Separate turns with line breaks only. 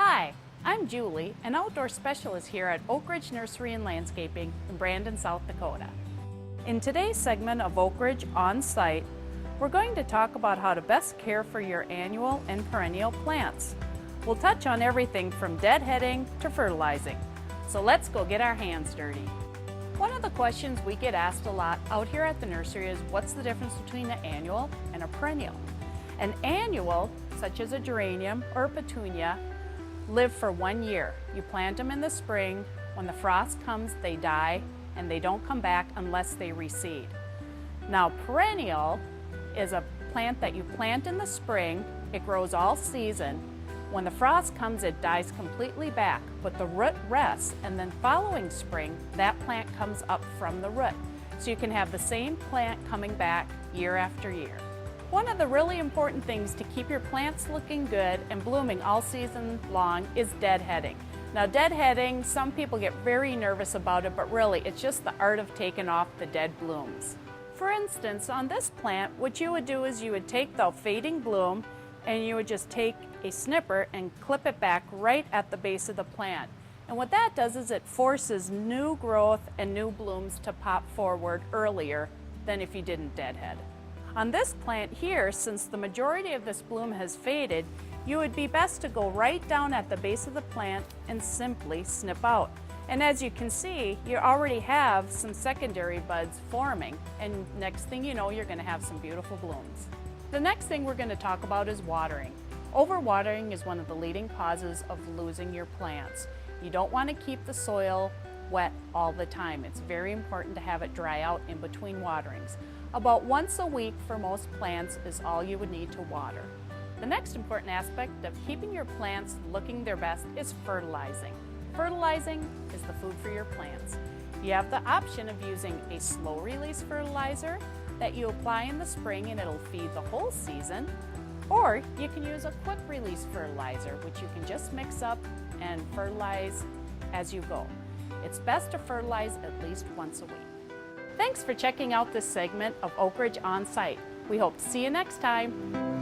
Hi, I'm Julie, an outdoor specialist here at Oak Ridge Nursery and Landscaping in Brandon, South Dakota. In today's segment of Oak Ridge On Site, we're going to talk about how to best care for your annual and perennial plants. We'll touch on everything from deadheading to fertilizing. So let's go get our hands dirty. One of the questions we get asked a lot out here at the nursery is what's the difference between an annual and a perennial? An annual, such as a geranium or a petunia, live for 1 year. You plant them in the spring. When the frost comes, they die and they don't come back unless they reseed. Now, perennial is a plant that you plant in the spring. It grows all season. When the frost comes, it dies completely back, but the root rests, and then following spring, that plant comes up from the root. So you can have the same plant coming back year after year. One of the really important things to keep your plants looking good and blooming all season long is deadheading. Now, deadheading, some people get very nervous about it, but really it's just the art of taking off the dead blooms. For instance, on this plant, what you would do is you would take the fading bloom and you would just take a snipper and clip it back right at the base of the plant. And what that does is it forces new growth and new blooms to pop forward earlier than if you didn't deadhead. On this plant here, since the majority of this bloom has faded, you would be best to go right down at the base of the plant and simply snip out. And as you can see, you already have some secondary buds forming, and next thing you know, you're going to have some beautiful blooms. The next thing we're going to talk about is watering. Overwatering is one of the leading causes of losing your plants. You don't want to keep the soil wet all the time. It's very important to have it dry out in between waterings. About once a week for most plants is all you would need to water. The next important aspect of keeping your plants looking their best is fertilizing. Fertilizing is the food for your plants. You have the option of using a slow release fertilizer that you apply in the spring and it'll feed the whole season, or you can use a quick release fertilizer, which you can just mix up and fertilize as you go. It's best to fertilize at least once a week. Thanks for checking out this segment of Oak Ridge On Site. We hope to see you next time.